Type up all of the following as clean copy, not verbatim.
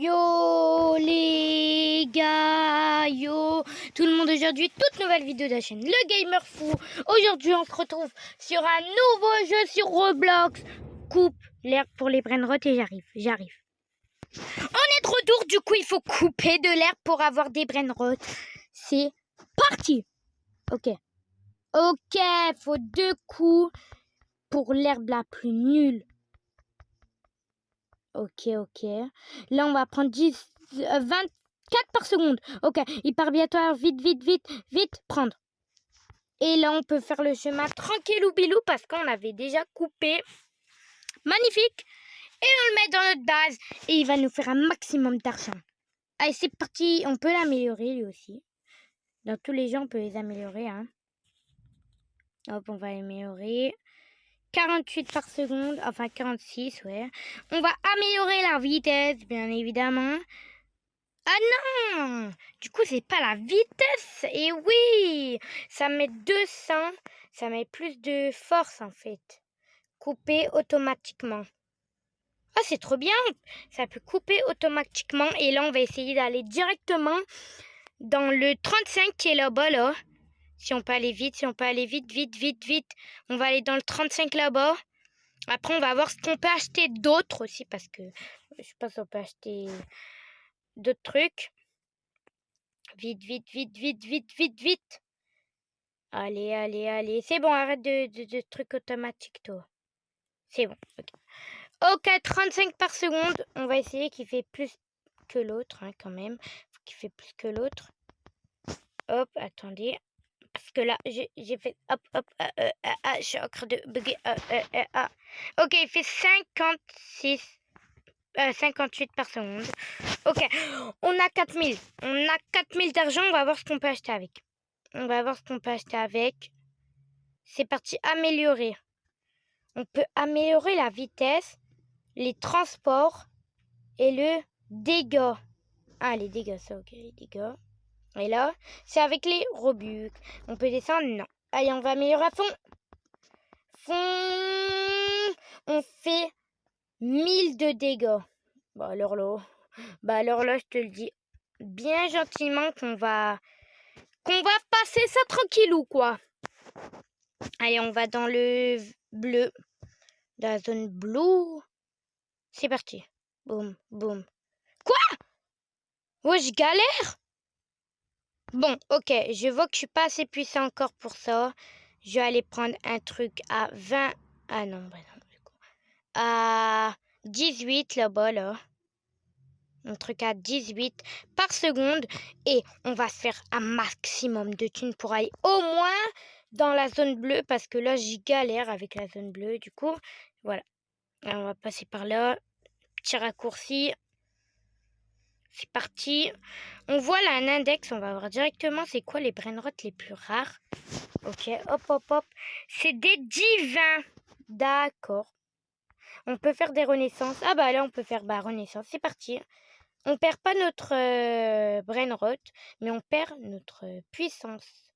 Yo les gars, yo tout le monde, aujourd'hui toute nouvelle vidéo de la chaîne Le Gamer Fou. Aujourd'hui on se retrouve sur un nouveau jeu sur Roblox. Coupe l'herbe pour les brainrot et j'arrive. On est de retour, du coup il faut couper de l'herbe pour avoir des brainrot. C'est parti. Ok, faut 2 coups pour l'herbe la plus nulle. Ok. Là, on va prendre 24 par seconde. Ok, il part bientôt. Vite, prendre. Et là, on peut faire le chemin tranquillou bilou parce qu'on avait déjà coupé. Magnifique. Et on le met dans notre base. Et il va nous faire un maximum d'argent. Allez, c'est parti. On peut l'améliorer lui aussi. Dans tous les jeux, on peut les améliorer. Hein. Hop, on va l'améliorer. 48 par seconde, enfin 46, ouais. On va améliorer la vitesse, bien évidemment. Ah non! Du coup, c'est pas la vitesse. Et oui! Ça met 200. Ça met plus de force, en fait. Couper automatiquement. Ah, c'est trop bien! Ça peut couper automatiquement. Et là, on va essayer d'aller directement dans le 35 qui est là-bas, là. Si on peut aller vite, vite. On va aller dans le 35 là-bas. Après, on va voir ce qu'on peut acheter d'autres aussi. Parce que je pense qu'on peut acheter d'autres trucs. Vite. Allez. C'est bon, arrête de trucs automatiques, toi. C'est bon, ok, 35 par seconde. On va essayer qu'il fait plus que l'autre, hein, quand même. Faut qu'il fait plus que l'autre. Hop, attendez. Parce que là, j'ai fait... Hop. Je suis en train de bugger. Ok, il fait 58 par seconde. Ok, on a 4000. On a 4000 d'argent. On va voir ce qu'on peut acheter avec. C'est parti, améliorer. On peut améliorer la vitesse, les transports et le dégât. Ah, les dégâts, ça, ok, les dégâts. Et là, c'est avec les robuts. On peut descendre? Non. Allez, on va améliorer à fond. On fait 1000 de dégâts. Bah alors là, je te le dis bien gentiment qu'on va passer ça tranquillou, quoi. Allez, on va dans le bleu. Dans la zone bleue. C'est parti. Boum. Quoi? Ouais, je galère. Bon, ok. Je vois que je suis pas assez puissant encore pour ça. Je vais aller prendre un truc à 20. Ah non, bah non. À 18 là-bas, là. Un truc à 18 par seconde. Et on va se faire un maximum de thunes pour aller au moins dans la zone bleue. Parce que là, j'y galère avec la zone bleue. Du coup, voilà. Alors, on va passer par là. Petit raccourci. C'est parti. On voit là un index. On va voir directement c'est quoi les brainrot les plus rares. Ok, hop. C'est des divins. D'accord. On peut faire des renaissances. Ah bah là, on peut faire renaissance. C'est parti. On perd pas notre brainrot, mais on perd notre puissance.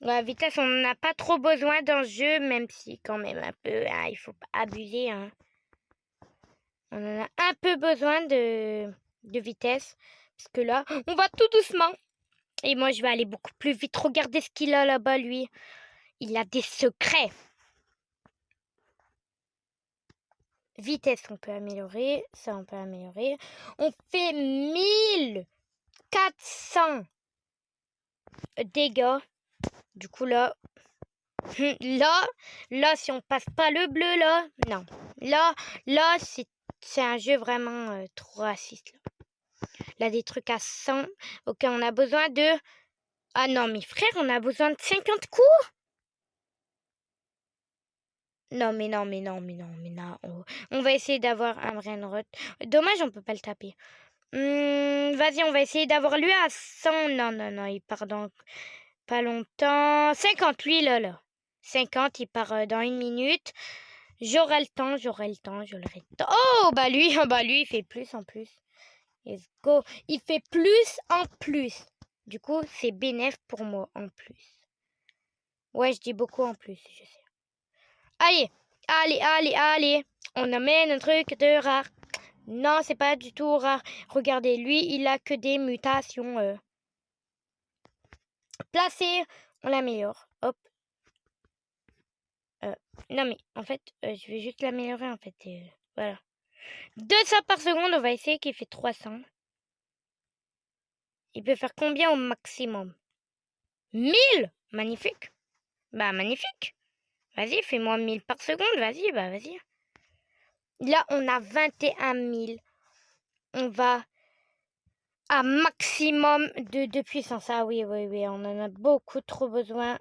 La vitesse, on n'en a pas trop besoin dans ce jeu, même si quand même un peu. Hein, il faut pas abuser. Hein. On en a un peu besoin de vitesse. Parce que là, on va tout doucement. Et moi, je vais aller beaucoup plus vite. Regardez ce qu'il a là-bas, lui. Il a des secrets. Vitesse, on peut améliorer. Ça, on peut améliorer. On fait 1400 dégâts. Du coup, là, si on passe pas le bleu, là, non. Là, c'est un jeu vraiment trop raciste. Là, des trucs à 100. Ok, on a besoin de... Ah non, mes frères, on a besoin de 50 coups. Non. On va essayer d'avoir un brainrot. Dommage, on peut pas le taper. Vas-y, on va essayer d'avoir lui à 100. Non, il part dans pas longtemps. 50, lui, là. 50, il part dans 1 minute. J'aurai le temps. Oh, bah lui, il fait plus en plus. Let's go. Il fait plus en plus. Du coup, c'est bénéf pour moi en plus. Ouais, je dis beaucoup en plus, je sais. Allez. On amène un truc de rare. Non, c'est pas du tout rare. Regardez, lui, il a que des mutations. Placé, on l'améliore. Hop. Non, mais en fait, je vais juste l'améliorer, en fait. Voilà. 200 par seconde, on va essayer qu'il fait 300. Il peut faire combien au maximum? 1000? Magnifique. Bah, magnifique. Vas-y, fais-moi 1000 par seconde. Vas-y, bah, vas-y. Là, on a 21 000. On va à maximum de puissance. Ah oui, oui, oui, on en a beaucoup trop besoin.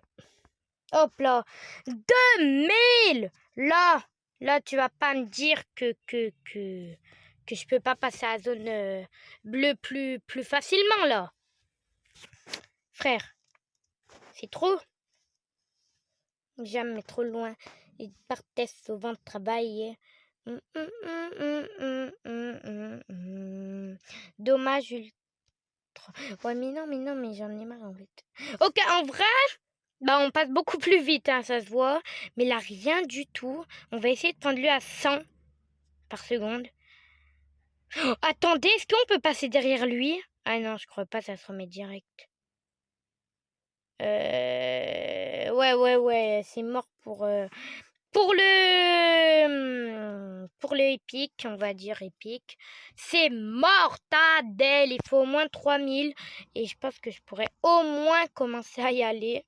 Hop là. 2000! Là, tu vas pas me dire que je peux pas passer à la zone bleue plus facilement, là. Frère, c'est trop. Jamais trop loin. Ils partaient souvent travailler. Dommage ultra. Ouais, mais non, mais j'en ai marre en fait. Ok, en vrai, bah on passe beaucoup plus vite, hein, ça se voit. Mais là, rien du tout. On va essayer de prendre lui à 100 par seconde. Oh, attendez, est-ce qu'on peut passer derrière lui? Ah non, je crois pas, ça se remet direct. Ouais, c'est mort pour le épique, on va dire épique. C'est mortadelle, il faut au moins 3000 et je pense que je pourrais au moins commencer à y aller.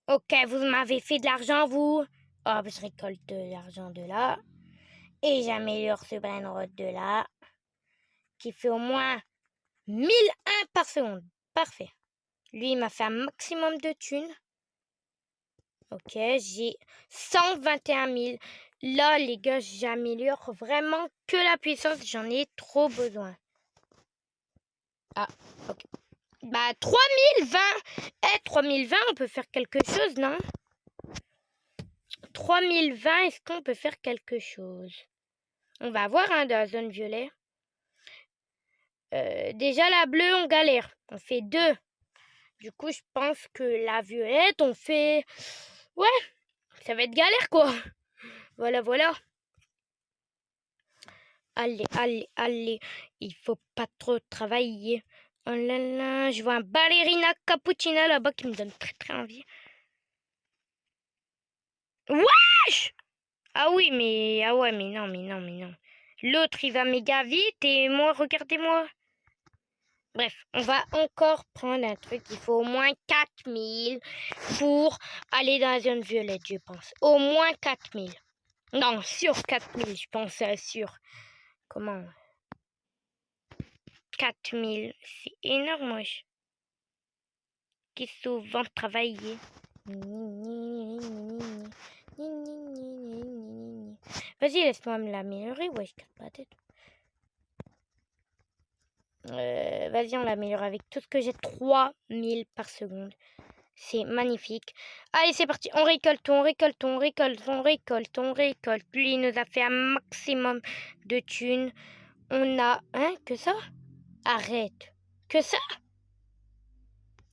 Ok, vous m'avez fait de l'argent, vous. Hop, je récolte de l'argent de là. Et j'améliore ce brainrot de là. Qui fait au moins 1001 par seconde. Parfait. Lui, il m'a fait un maximum de thunes. Ok, j'ai 121 000. Là, les gars, j'améliore vraiment que la puissance. J'en ai trop besoin. Ah, ok. Bah, 3020. 3020, on peut faire quelque chose, non? 3020, est-ce qu'on peut faire quelque chose? On va voir, hein, dans la zone violet. Déjà, la bleue, on galère. On fait 2. Du coup, je pense que la violette, on fait... Ouais, ça va être galère, quoi. Voilà. Allez. Il faut pas trop travailler. Oh là là, je vois un ballerina cappuccina là-bas qui me donne très très envie. Wesh! Ah oui, mais... Ah ouais, mais non. L'autre, il va méga vite et moi, regardez-moi. Bref, on va encore prendre un truc. Il faut au moins 4000 pour aller dans la zone violette, je pense. Au moins 4000. Non, sur 4000, je pense, sûr. Comment? 4000, c'est énorme, wesh. Qui souvent travailler. Vas-y, laisse-moi me l'améliorer, wesh, casse pas la tête. Vas-y, on l'améliore avec tout ce que j'ai. 3000 par seconde. C'est magnifique. Allez, c'est parti. On récolte. Lui, il nous a fait un maximum de thunes. On a... Hein? Que ça? Arrête. Que ça?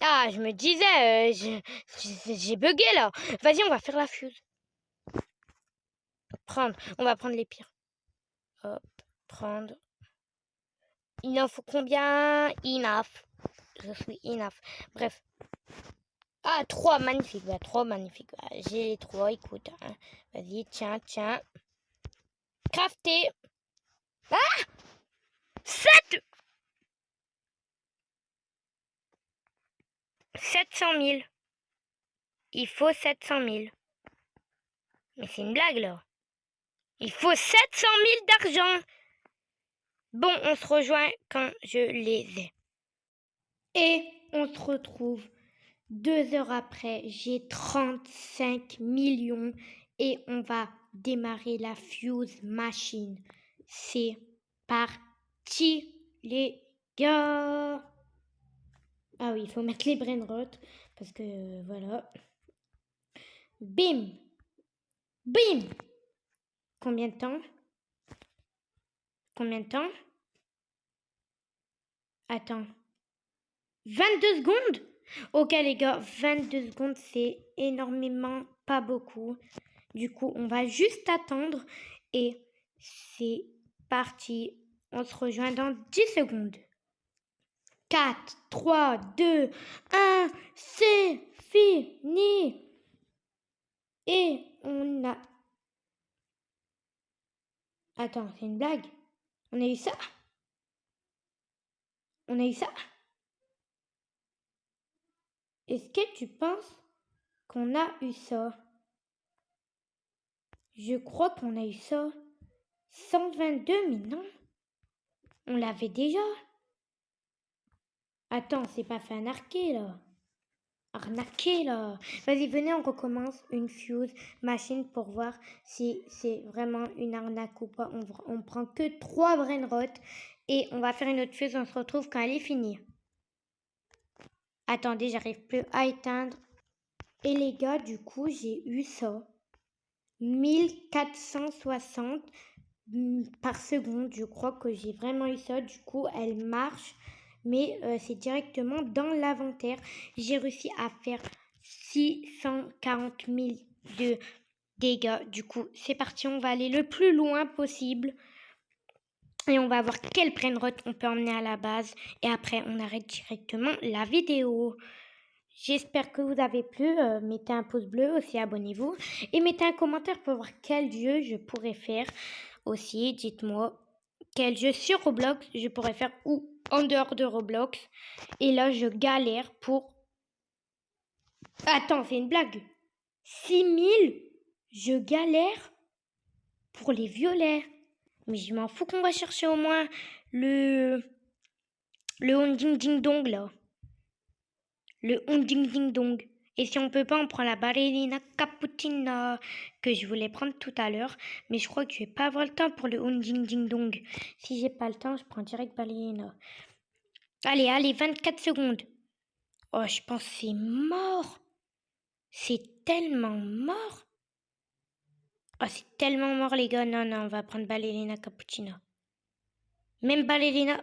Ah, je me disais, j'ai bugué là. Vas-y, on va faire la fuse. On va prendre les pires. Hop, prendre. Il en faut combien? Enough. Je suis enough. Bref. Ah, 3, magnifique. Bah, 3, magnifique. Bah, j'ai les 3, écoute. Hein. Vas-y, tiens. Crafter. Ah! 7 700 000. Il faut 700 000. Mais c'est une blague, là. Il faut 700 000 d'argent. Bon, on se rejoint quand je les ai. Et on se retrouve 2 heures après. J'ai 35 millions et on va démarrer la fuse machine. C'est parti, les gars. Ah oui, il faut mettre les brainrots parce que voilà. Bim. Combien de temps? Attends. 22 secondes? Ok les gars, 22 secondes, c'est énormément, pas beaucoup. Du coup, on va juste attendre et c'est parti. On se rejoint dans 10 secondes. 4, 3, 2, 1, c'est fini. Et on a... Attends, c'est une blague? On a eu ça? On a eu ça? Est-ce que tu penses qu'on a eu ça? Je crois qu'on a eu ça. 122, mais non. On l'avait déjà. Attends, c'est pas fait arnaquer là. Arnaquer là. Vas-y, venez, on recommence une fuse machine pour voir si c'est vraiment une arnaque ou pas. On prend que 3 brainrots et on va faire une autre fuse. On se retrouve quand elle est finie. Attendez, j'arrive plus à éteindre. Et les gars, du coup, j'ai eu ça. 1460 par seconde. Je crois que j'ai vraiment eu ça. Du coup, elle marche. Mais c'est directement dans l'inventaire. J'ai réussi à faire 640 000 de dégâts. Du coup, c'est parti. On va aller le plus loin possible. Et on va voir quel brainrot on peut emmener à la base. Et après, on arrête directement la vidéo. J'espère que vous avez plu. Mettez un pouce bleu aussi, abonnez-vous. Et mettez un commentaire pour voir quel jeu je pourrais faire aussi. Dites-moi quel jeu sur Roblox je pourrais faire ou en dehors de Roblox. Et là, je galère pour... Attends, c'est une blague. 6000, je galère pour les violets. Mais je m'en fous qu'on va chercher au moins le Ding Ding Dong là. Le Ding Ding Dong. Et si on peut pas, on prend la ballerina cappuccina que je voulais prendre tout à l'heure. Mais je crois que je vais pas avoir le temps pour le Ding Ding Dong. Si j'ai pas le temps, je prends direct ballerina. Allez, 24 secondes. Oh, je pense que c'est mort. C'est tellement mort. Oh, c'est tellement mort, les gars. Non, on va prendre ballerina cappuccina. Même ballerina.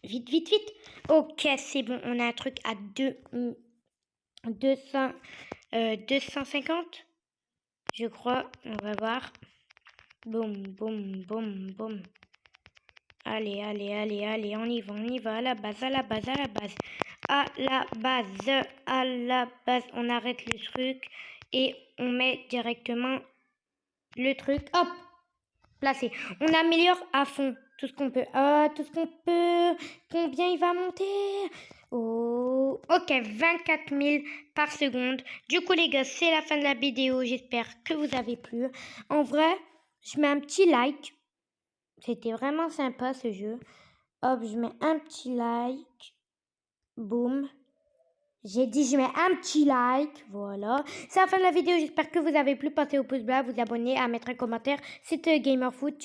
Vite. Ok, c'est bon. On a un truc à 250. Je crois. On va voir. Boum. Allez. On y va. À la base. On arrête le truc. Et on met directement le truc. Hop! Placé. On améliore à fond tout ce qu'on peut. Combien il va monter? Oh, ok, 24 000 par seconde. Du coup, les gars, c'est la fin de la vidéo. J'espère que vous avez plu. En vrai, je mets un petit like. C'était vraiment sympa ce jeu. Hop, je mets un petit like. Boum. J'ai dit je mets un petit like, voilà. C'est la fin de la vidéo, j'espère que vous avez plu. Passez au pouce bleu, à vous abonner, à mettre un commentaire. C'était Gamerfoot.